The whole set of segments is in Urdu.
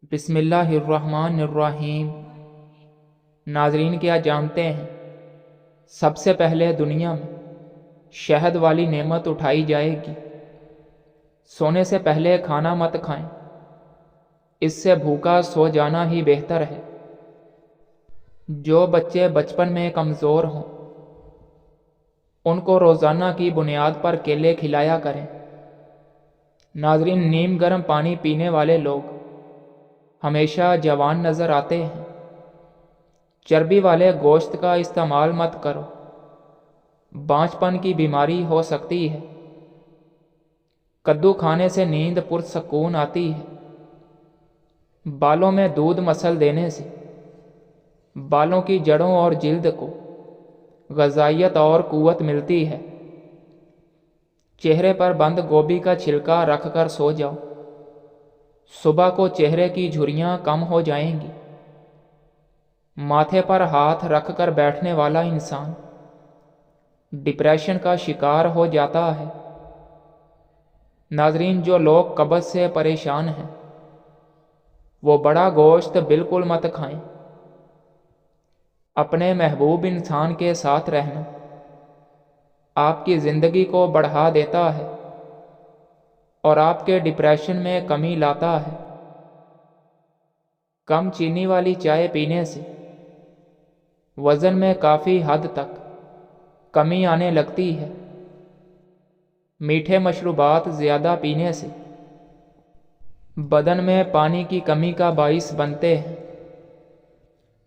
بسم اللہ الرحمن الرحیم۔ ناظرین، کیا جانتے ہیں سب سے پہلے دنیا میں شہد والی نعمت اٹھائی جائے گی؟ سونے سے پہلے کھانا مت کھائیں، اس سے بھوکا سو جانا ہی بہتر ہے۔ جو بچے بچپن میں کمزور ہوں ان کو روزانہ کی بنیاد پر کیلے کھلایا کریں۔ ناظرین، نیم گرم پانی پینے والے لوگ ہمیشہ جوان نظر آتے ہیں۔ چربی والے گوشت کا استعمال مت کرو، بانجھ پن کی بیماری ہو سکتی ہے۔ کدو کھانے سے نیند پرسکون آتی ہے۔ بالوں میں دودھ مسل دینے سے بالوں کی جڑوں اور جلد کو غذائیت اور قوت ملتی ہے۔ چہرے پر بند گوبھی کا چھلکا رکھ کر سو جاؤ، صبح کو چہرے کی جھریاں کم ہو جائیں گی۔ ماتھے پر ہاتھ رکھ کر بیٹھنے والا انسان ڈپریشن کا شکار ہو جاتا ہے۔ ناظرین، جو لوگ قبض سے پریشان ہیں وہ بڑا گوشت بالکل مت کھائیں۔ اپنے محبوب انسان کے ساتھ رہنا آپ کی زندگی کو بڑھا دیتا ہے اور آپ کے ڈپریشن میں کمی لاتا ہے۔ کم چینی والی چائے پینے سے وزن میں کافی حد تک کمی آنے لگتی ہے۔ میٹھے مشروبات زیادہ پینے سے بدن میں پانی کی کمی کا باعث بنتے ہیں۔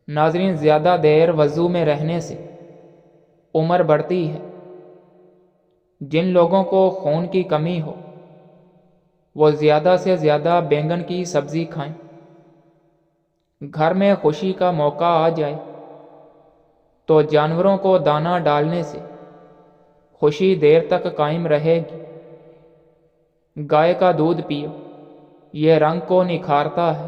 ناظرین، زیادہ دیر وضو میں رہنے سے عمر بڑھتی ہے۔ جن لوگوں کو خون کی کمی ہو وہ زیادہ سے زیادہ بینگن کی سبزی کھائیں۔ گھر میں خوشی کا موقع آ جائے تو جانوروں کو دانہ ڈالنے سے خوشی دیر تک قائم رہے گی۔ گائے کا دودھ پیو، یہ رنگ کو نکھارتا ہے۔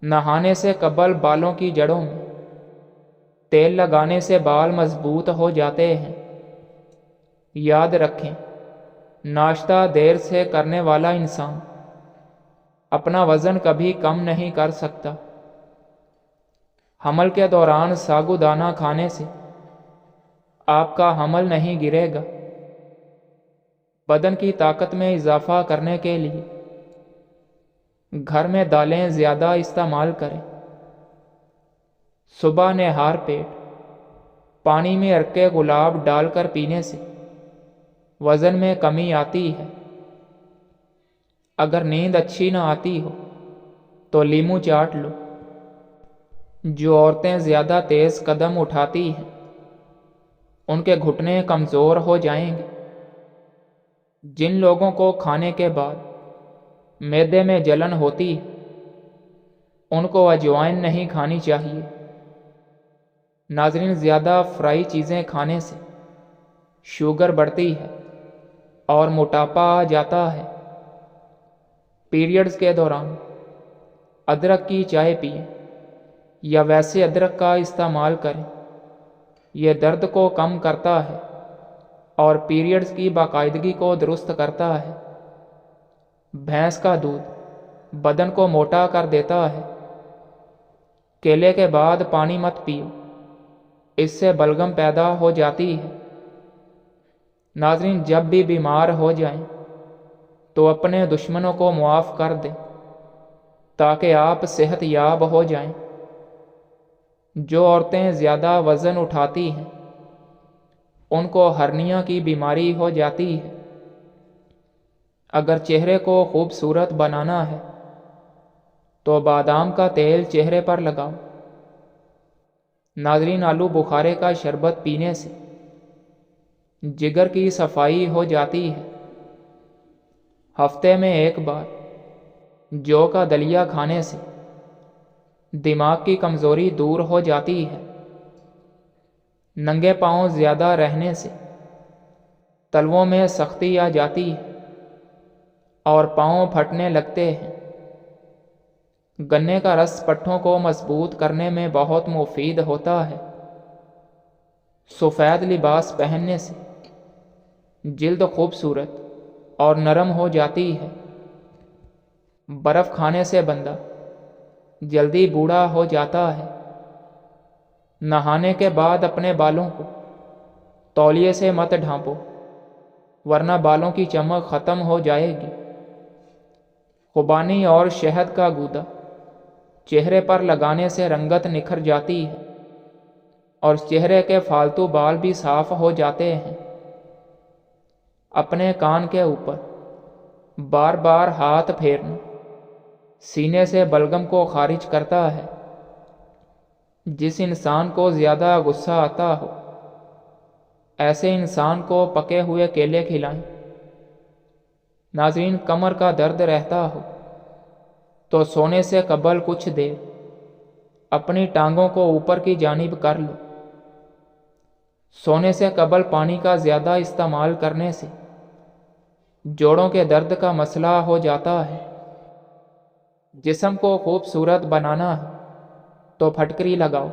نہانے سے قبل بالوں کی جڑوں میں تیل لگانے سے بال مضبوط ہو جاتے ہیں۔ یاد رکھیں، ناشتہ دیر سے کرنے والا انسان اپنا وزن کبھی کم نہیں کر سکتا۔ حمل کے دوران ساگو دانہ کھانے سے آپ کا حمل نہیں گرے گا۔ بدن کی طاقت میں اضافہ کرنے کے لیے گھر میں دالیں زیادہ استعمال کریں۔ صبح نہار پیٹ پانی میں عرق گلاب ڈال کر پینے سے وزن میں کمی آتی ہے۔ اگر نیند اچھی نہ آتی ہو تو لیمو چاٹ لو۔ جو عورتیں زیادہ تیز قدم اٹھاتی ہیں ان کے گھٹنے کمزور ہو جائیں گے۔ جن لوگوں کو کھانے کے بعد معدے میں جلن ہوتی ہے ان کو اجوائن نہیں کھانی چاہیے۔ ناظرین، زیادہ فرائی چیزیں کھانے سے شوگر بڑھتی ہے اور موٹاپا آ جاتا ہے۔ پیریڈز کے دوران ادرک کی چائے پئیں یا ویسے ادرک کا استعمال کریں، یہ درد کو کم کرتا ہے اور پیریڈز کی باقاعدگی کو درست کرتا ہے۔ بھینس کا دودھ بدن کو موٹا کر دیتا ہے۔ کیلے کے بعد پانی مت پیو، اس سے بلغم پیدا ہو جاتی ہے۔ ناظرین، جب بھی بیمار ہو جائیں تو اپنے دشمنوں کو معاف کر دیں تاکہ آپ صحت یاب ہو جائیں۔ جو عورتیں زیادہ وزن اٹھاتی ہیں ان کو ہرنیا کی بیماری ہو جاتی ہے۔ اگر چہرے کو خوبصورت بنانا ہے تو بادام کا تیل چہرے پر لگاؤ۔ ناظرین، آلو بخارے کا شربت پینے سے جگر کی صفائی ہو جاتی ہے۔ ہفتے میں ایک بار جو کا دلیا کھانے سے دماغ کی کمزوری دور ہو جاتی ہے۔ ننگے پاؤں زیادہ رہنے سے تلووں میں سختی آ جاتی ہے اور پاؤں پھٹنے لگتے ہیں۔ گنے کا رس پٹھوں کو مضبوط کرنے میں بہت مفید ہوتا ہے۔ سفید لباس پہننے سے جلد خوبصورت اور نرم ہو جاتی ہے۔ برف کھانے سے بندہ جلدی بوڑھا ہو جاتا ہے۔ نہانے کے بعد اپنے بالوں کو تولیے سے مت ڈھانپو، ورنہ بالوں کی چمک ختم ہو جائے گی۔ خوبانی اور شہد کا گودا چہرے پر لگانے سے رنگت نکھر جاتی ہے اور چہرے کے فالتو بال بھی صاف ہو جاتے ہیں۔ اپنے کان کے اوپر بار بار ہاتھ پھیرنا سینے سے بلغم کو خارج کرتا ہے۔ جس انسان کو زیادہ غصہ آتا ہو، ایسے انسان کو پکے ہوئے کیلے کھلائیں۔ ناظرین، کمر کا درد رہتا ہو تو سونے سے قبل کچھ دیر اپنی ٹانگوں کو اوپر کی جانب کر لو۔ سونے سے قبل پانی کا زیادہ استعمال کرنے سے جوڑوں کے درد کا مسئلہ ہو جاتا ہے۔ جسم کو خوبصورت بنانا ہے تو پھٹکری لگاؤ۔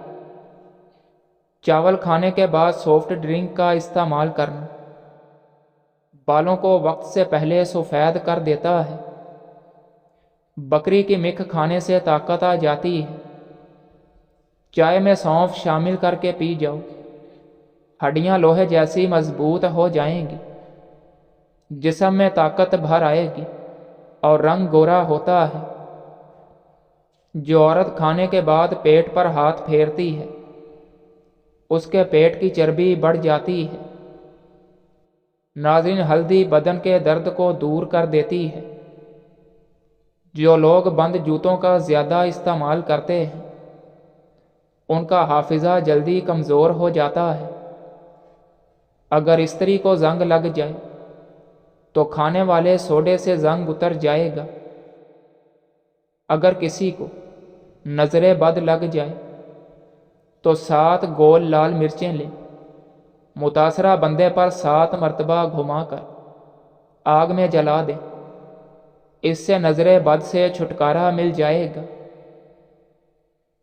چاول کھانے کے بعد سافٹ ڈرنک کا استعمال کرنا بالوں کو وقت سے پہلے سفید کر دیتا ہے۔ بکری کی مکھ کھانے سے طاقت آ جاتی ہے۔ چائے میں سونف شامل کر کے پی جاؤ، ہڈیاں لوہے جیسی مضبوط ہو جائیں گی، جسم میں طاقت بھر آئے گی اور رنگ گورا ہوتا ہے۔ جو عورت کھانے کے بعد پیٹ پر ہاتھ پھیرتی ہے، اس کے پیٹ کی چربی بڑھ جاتی ہے۔ ناظرین، ہلدی بدن کے درد کو دور کر دیتی ہے۔ جو لوگ بند جوتوں کا زیادہ استعمال کرتے ہیں، ان کا حافظہ جلدی کمزور ہو جاتا ہے۔ اگر استری کو زنگ لگ جائے تو کھانے والے سوڈے سے زنگ اتر جائے گا۔ اگر کسی کو نظر بد لگ جائے تو 7 گول لال مرچیں لیں، متاثرہ بندے پر 7 مرتبہ گھما کر آگ میں جلا دیں۔ اس سے نظر بد سے چھٹکارا مل جائے گا۔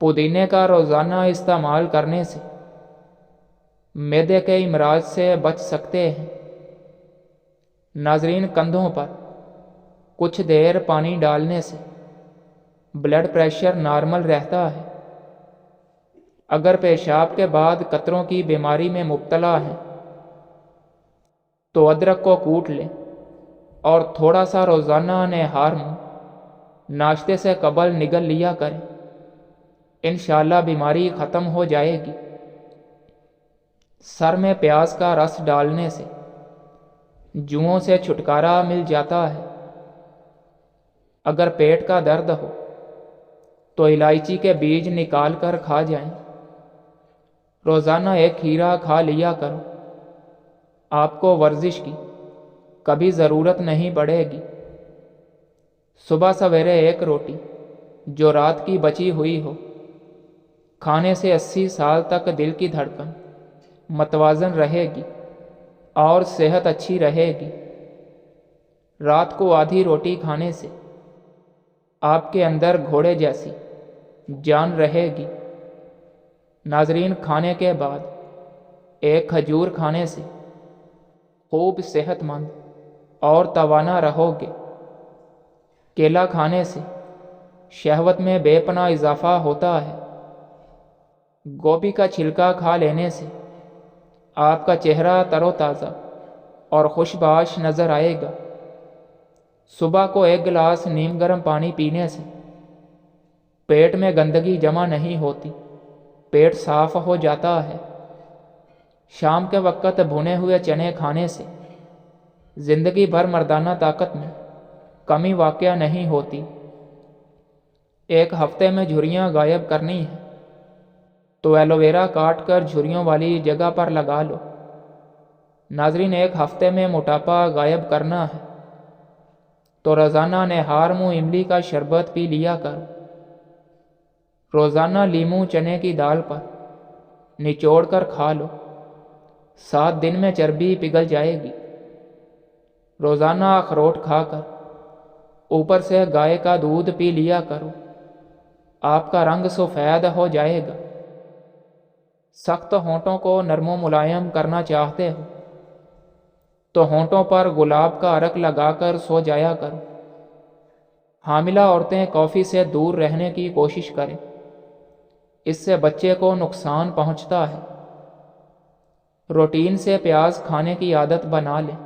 پودینے کا روزانہ استعمال کرنے سے معدے کے امراض سے بچ سکتے ہیں۔ ناظرین، کندھوں پر کچھ دیر پانی ڈالنے سے بلڈ پریشر نارمل رہتا ہے۔ اگر پیشاب کے بعد قطروں کی بیماری میں مبتلا ہیں تو ادرک کو کوٹ لیں اور تھوڑا سا روزانہ نہار منہ ناشتے سے قبل نگل لیا کریں۔ انشاءاللہ بیماری ختم ہو جائے گی۔ سر میں پیاز کا رس ڈالنے سے جوؤں سے چھٹکارا مل جاتا ہے۔ اگر پیٹ کا درد ہو تو الائچی کے بیج نکال کر کھا جائیں۔ روزانہ 1 کھیرا کھا لیا کرو۔ آپ کو ورزش کی کبھی ضرورت نہیں پڑے گی۔ صبح سویرے 1 روٹی جو رات کی بچی ہوئی ہو کھانے سے 80 سال تک دل کی دھڑکن متوازن رہے گی اور صحت اچھی رہے گی۔ رات کو آدھی روٹی کھانے سے آپ کے اندر گھوڑے جیسی جان رہے گی۔ ناظرین، کھانے کے بعد 1 کھجور کھانے سے خوب صحت مند اور توانا رہو گے۔ کیلا کھانے سے شہوت میں بے پناہ اضافہ ہوتا ہے۔ گوبھی کا چھلکا کھا لینے سے آپ کا چہرہ تر و تازہ اور خوشباش نظر آئے گا۔ صبح کو 1 گلاس نیم گرم پانی پینے سے پیٹ میں گندگی جمع نہیں ہوتی، پیٹ صاف ہو جاتا ہے۔ شام کے وقت بھنے ہوئے چنے کھانے سے زندگی بھر مردانہ طاقت میں کمی واقع نہیں ہوتی۔ 1 ہفتے میں جھریاں غائب کرنی ہیں تو ایلو ویرا کاٹ کر جھریوں والی جگہ پر لگا لو۔ ناظرین، 1 ہفتے میں موٹاپا غائب کرنا ہے تو روزانہ نہار منہ املی کا شربت پی لیا کرو۔ روزانہ لیموں چنے کی دال پر نچوڑ کر کھا لو، 7 دن میں چربی پگھل جائے گی۔ روزانہ اخروٹ کھا کر اوپر سے گائے کا دودھ پی لیا کرو، آپ کا رنگ سفید ہو جائے گا۔ سخت ہونٹوں کو نرم و ملائم کرنا چاہتے ہو تو ہونٹوں پر گلاب کا عرق لگا کر سو جایا کرو۔ حاملہ عورتیں کافی سے دور رہنے کی کوشش کریں، اس سے بچے کو نقصان پہنچتا ہے۔ روٹین سے پیاز کھانے کی عادت بنا لیں،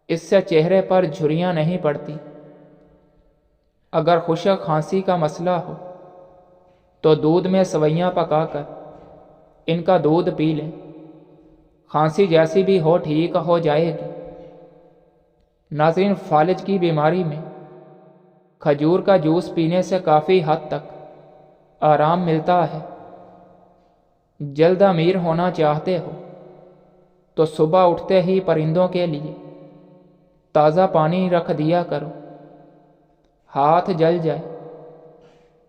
اس سے چہرے پر جھریاں نہیں پڑتی۔ اگر خشک کھانسی کا مسئلہ ہو تو دودھ میں سویاں پکا کر ان کا دودھ پی لیں، کھانسی جیسی بھی ہو ٹھیک ہو جائے گی۔ ناظرین، فالج کی بیماری میں کھجور کا جوس پینے سے کافی حد تک آرام ملتا ہے۔ جلد امیر ہونا چاہتے ہو تو صبح اٹھتے ہی پرندوں کے لیے تازہ پانی رکھ دیا کرو۔ ہاتھ جل جائے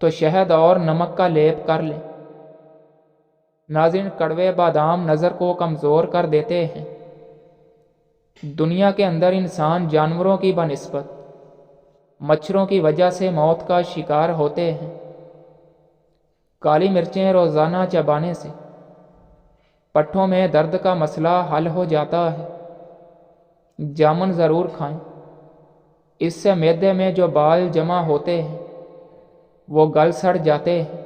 تو شہد اور نمک کا لیپ کر لیں۔ ناظرین، کڑوے بادام نظر کو کمزور کر دیتے ہیں۔ دنیا کے اندر انسان جانوروں کی بنسبت مچھروں کی وجہ سے موت کا شکار ہوتے ہیں۔ کالی مرچیں روزانہ چبانے سے پٹھوں میں درد کا مسئلہ حل ہو جاتا ہے۔ جامن ضرور کھائیں، اس سے معدے میں جو بال جمع ہوتے ہیں وہ گل سڑ جاتے ہیں۔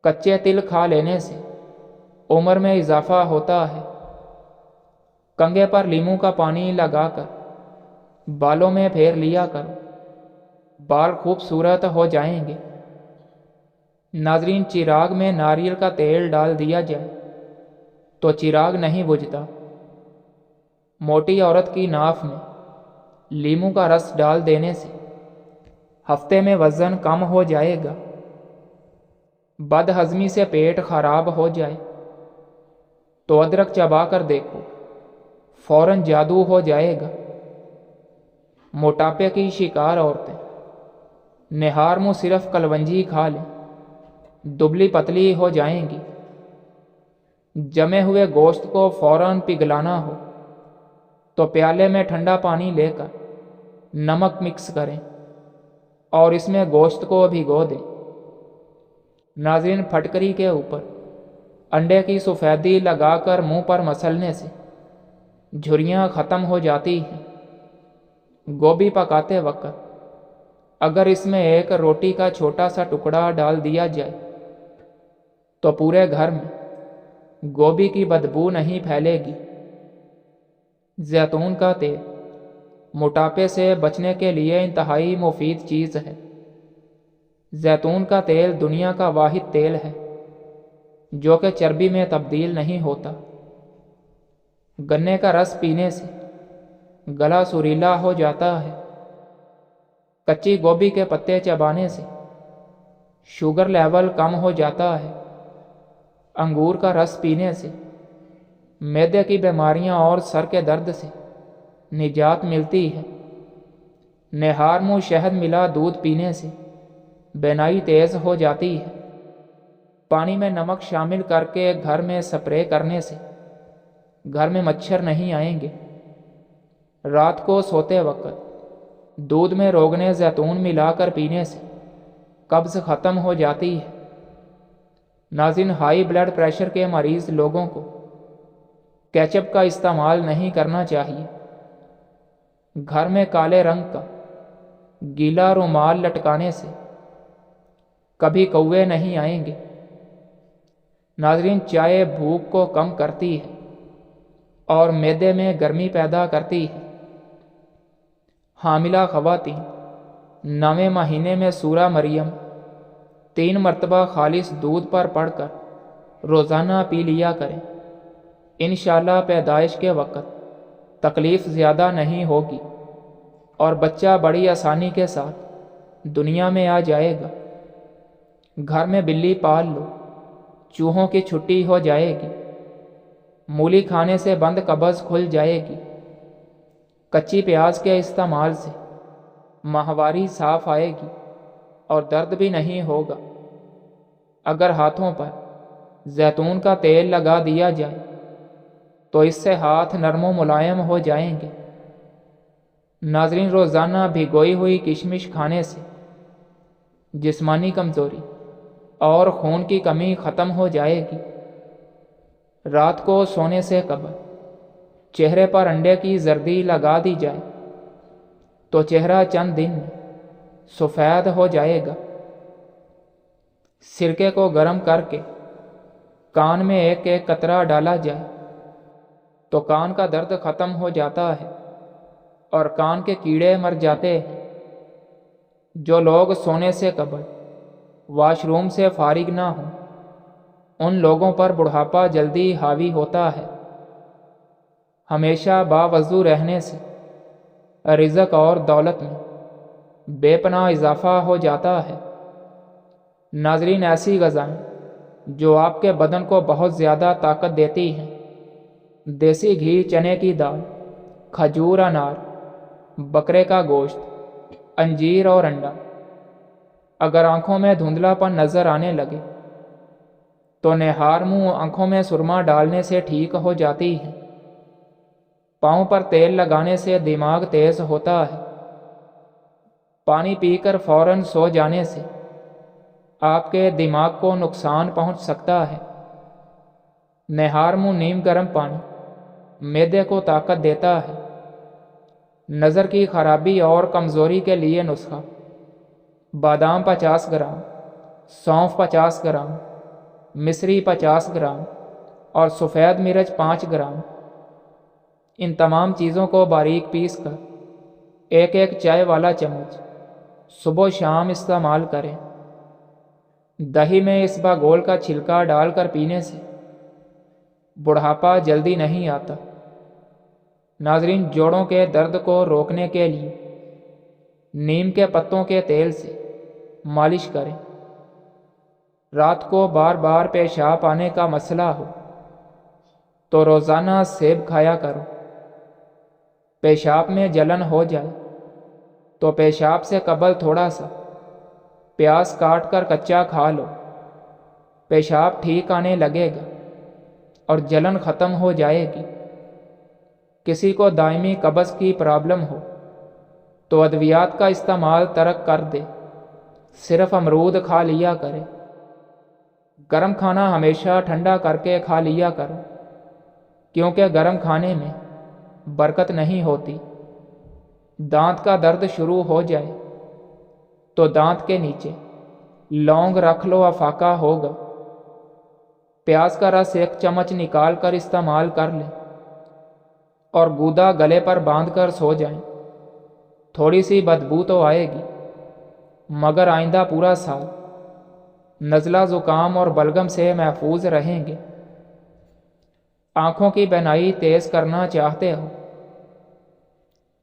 کچے تل کھا لینے سے عمر میں اضافہ ہوتا ہے۔ کنگھے پر لیموں کا پانی لگا کر بالوں میں پھیر لیا کرو، بال خوبصورت ہو جائیں گے۔ ناظرین، چراغ میں ناریل کا تیل ڈال دیا جائے تو چراغ نہیں بجھتا۔ موٹی عورت کی ناف میں لیموں کا رس ڈال دینے سے ہفتے میں وزن کم ہو جائے گا۔ بد ہضمی سے پیٹ خراب ہو جائے تو ادرک چبا کر دیکھو، فوراً جادو ہو جائے گا۔ موٹاپے کی شکار عورتیں نہار منہ صرف کلونجی کھا لیں، دبلی پتلی ہو جائیں گی۔ جمے ہوئے گوشت کو فوراً پگھلانا ہو تو پیالے میں ٹھنڈا پانی لے کر نمک مکس کریں اور اس میں گوشت کو بھگو دیں۔ ناظرین، پھٹکری کے اوپر انڈے کی سفیدی لگا کر منہ پر مسلنے سے جھریاں ختم ہو جاتی ہیں۔ گوبھی پکاتے وقت اگر اس میں ایک روٹی کا چھوٹا سا ٹکڑا ڈال دیا جائے تو پورے گھر میں گوبھی کی بدبو نہیں پھیلے گی۔ زیتون کا تیل موٹاپے سے بچنے کے لیے انتہائی مفید چیز ہے۔ زیتون کا تیل دنیا کا واحد تیل ہے جو کہ چربی میں تبدیل نہیں ہوتا۔ گنے کا رس پینے سے گلا سریلا ہو جاتا ہے۔ کچی گوبھی کے پتے چبانے سے شوگر لیول کم ہو جاتا ہے۔ انگور کا رس پینے سے معدے کی بیماریاں اور سر کے درد سے نجات ملتی ہے۔ نہار منہ شہد ملا دودھ پینے سے بینائی تیز ہو جاتی ہے۔ پانی میں نمک شامل کر کے گھر میں سپرے کرنے سے گھر میں مچھر نہیں آئیں گے۔ رات کو سوتے وقت دودھ میں روغن زیتون ملا کر پینے سے قبض ختم ہو جاتی ہے۔ ناظرین، ہائی بلڈ پریشر کے مریض لوگوں کو کیچپ کا استعمال نہیں کرنا چاہیے۔ گھر میں کالے رنگ کا گیلا رومال لٹکانے سے کبھی کوے نہیں آئیں گے۔ ناظرین، چائے بھوک کو کم کرتی ہے اور معدے میں گرمی پیدا کرتی ہے۔ حاملہ خواتین 9ویں مہینے میں سورہ مریم 3 مرتبہ خالص دودھ پر پڑھ کر روزانہ پی لیا کریں۔ انشاءاللہ پیدائش کے وقت تکلیف زیادہ نہیں ہوگی اور بچہ بڑی آسانی کے ساتھ دنیا میں آ جائے گا۔ گھر میں بلی پال لو، چوہوں کی چھٹی ہو جائے گی۔ مولی کھانے سے بند قبض کھل جائے گی۔ کچی پیاز کے استعمال سے ماہواری صاف آئے گی اور درد بھی نہیں ہوگا۔ اگر ہاتھوں پر زیتون کا تیل لگا دیا جائے تو اس سے ہاتھ نرم و ملائم ہو جائیں گے۔ ناظرین، روزانہ بھگوئی ہوئی کشمش کھانے سے جسمانی کمزوری اور خون کی کمی ختم ہو جائے گی۔ رات کو سونے سے قبل چہرے پر انڈے کی زردی لگا دی جائے تو چہرہ چند دن میں سفید ہو جائے گا۔ سرکے کو گرم کر کے کان میں ایک ایک قطرہ ڈالا جائے تو کان کا درد ختم ہو جاتا ہے اور کان کے کیڑے مر جاتے ہیں۔ جو لوگ سونے سے قبل واش روم سے فارغ نہ ہوں ان لوگوں پر بڑھاپا جلدی حاوی ہوتا ہے۔ ہمیشہ باوضو رہنے سے رزق اور دولت میں بے پناہ اضافہ ہو جاتا ہے۔ ناظرین، ایسی غذائیں جو آپ کے بدن کو بہت زیادہ طاقت دیتی ہیں، دیسی گھی، چنے کی دال، کھجور، انار، بکرے کا گوشت، انجیر اور انڈا۔ اگر آنکھوں میں دھندلا پن نظر آنے لگے تو نہار منہ آنکھوں میں سرما ڈالنے سے ٹھیک ہو جاتی ہے۔ پاؤں پر تیل لگانے سے دماغ تیز ہوتا ہے۔ پانی پی کر فوراً سو جانے سے آپ کے دماغ کو نقصان پہنچ سکتا ہے۔ نہار منہ نیم گرم پانی معدے کو طاقت دیتا ہے۔ نظر کی خرابی اور کمزوری کے لیے نسخہ: بادام 50 گرام، سونف 50 گرام، مصری 50 گرام اور سفید مرچ 5 گرام۔ ان تمام چیزوں کو باریک پیس کر ایک ایک چائے والا چمچ صبح و شام استعمال کریں۔ دہی میں اسباگول کا چھلکا ڈال کر پینے سے بڑھاپا جلدی نہیں آتا۔ ناظرین، جوڑوں کے درد کو روکنے کے لیے نیم کے پتوں کے تیل سے مالش کریں۔ رات کو بار بار پیشاب آنے کا مسئلہ ہو تو روزانہ سیب کھایا کرو۔ پیشاب میں جلن ہو جائے تو پیشاب سے قبل تھوڑا سا پیاز کاٹ کر کچا کھا لو۔ پیشاب ٹھیک آنے لگے گا اور جلن ختم ہو جائے گی۔ کسی کو دائمی قبض کی پرابلم ہو تو ادویات کا استعمال ترک کر دے، صرف امرود کھا لیا کرے۔ گرم کھانا ہمیشہ ٹھنڈا کر کے کھا لیا کرو، کیونکہ گرم کھانے میں برکت نہیں ہوتی۔ دانت کا درد شروع ہو جائے تو دانت کے نیچے لونگ رکھ لو، افاقہ ہوگا۔ پیاز کا رس 1 چمچ نکال کر استعمال کر لیں اور گودا گلے پر باندھ کر سو جائیں۔ تھوڑی سی بدبو تو آئے گی، مگر آئندہ پورا سال نزلہ زکام اور بلغم سے محفوظ رہیں گے۔ آنکھوں کی بینائی تیز کرنا چاہتے ہو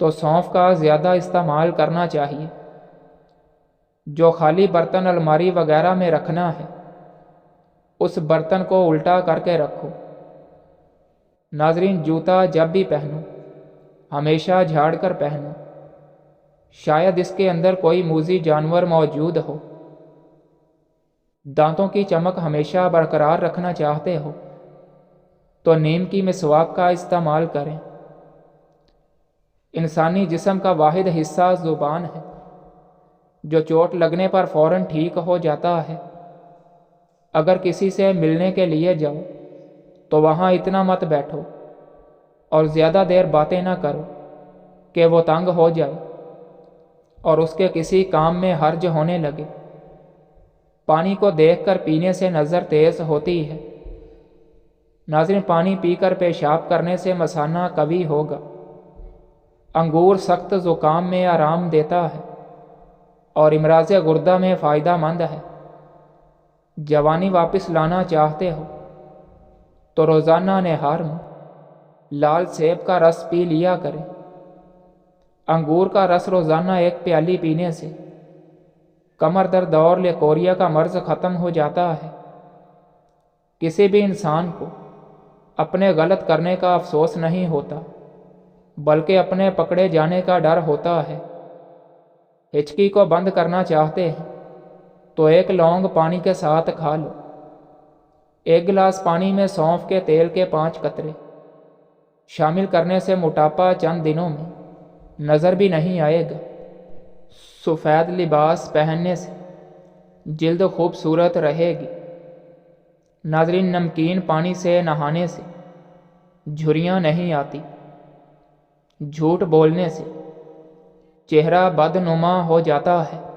تو سونف کا زیادہ استعمال کرنا چاہیے۔ جو خالی برتن الماری وغیرہ میں رکھنا ہے اس برتن کو الٹا کر کے رکھو۔ ناظرین، جوتا جب بھی پہنو ہمیشہ جھاڑ کر پہنو، شاید اس کے اندر کوئی موذی جانور موجود ہو۔ دانتوں کی چمک ہمیشہ برقرار رکھنا چاہتے ہو تو نیم کی مسواک کا استعمال کریں۔ انسانی جسم کا واحد حصہ زبان ہے، جو چوٹ لگنے پر فوراً ٹھیک ہو جاتا ہے۔ اگر کسی سے ملنے کے لیے جاؤ تو وہاں اتنا مت بیٹھو اور زیادہ دیر باتیں نہ کرو کہ وہ تنگ ہو جائے اور اس کے کسی کام میں حرج ہونے لگے۔ پانی کو دیکھ کر پینے سے نظر تیز ہوتی ہے۔ ناظرین، پانی پی کر پیشاب کرنے سے مثانہ قوی ہوگا۔ انگور سخت زکام میں آرام دیتا ہے اور امراض گردہ میں فائدہ مند ہے۔ جوانی واپس لانا چاہتے ہو تو روزانہ نہار میں لال سیب کا رس پی لیا کریں۔ انگور کا رس روزانہ 1 پیالی پینے سے کمر درد اور لیکوریا کا مرض ختم ہو جاتا ہے۔ کسی بھی انسان کو اپنے غلط کرنے کا افسوس نہیں ہوتا، بلکہ اپنے پکڑے جانے کا ڈر ہوتا ہے۔ ہچکی کو بند کرنا چاہتے ہیں تو 1 لونگ پانی کے ساتھ کھا لو۔ 1 گلاس پانی میں سونف کے تیل کے 5 قطرے شامل کرنے سے موٹاپا چند دنوں میں نظر بھی نہیں آئے گا۔ سفید لباس پہننے سے جلد خوبصورت رہے گی۔ ناظرین، نمکین پانی سے نہانے سے جھریاں نہیں آتی۔ جھوٹ بولنے سے چہرہ بدنما ہو جاتا ہے۔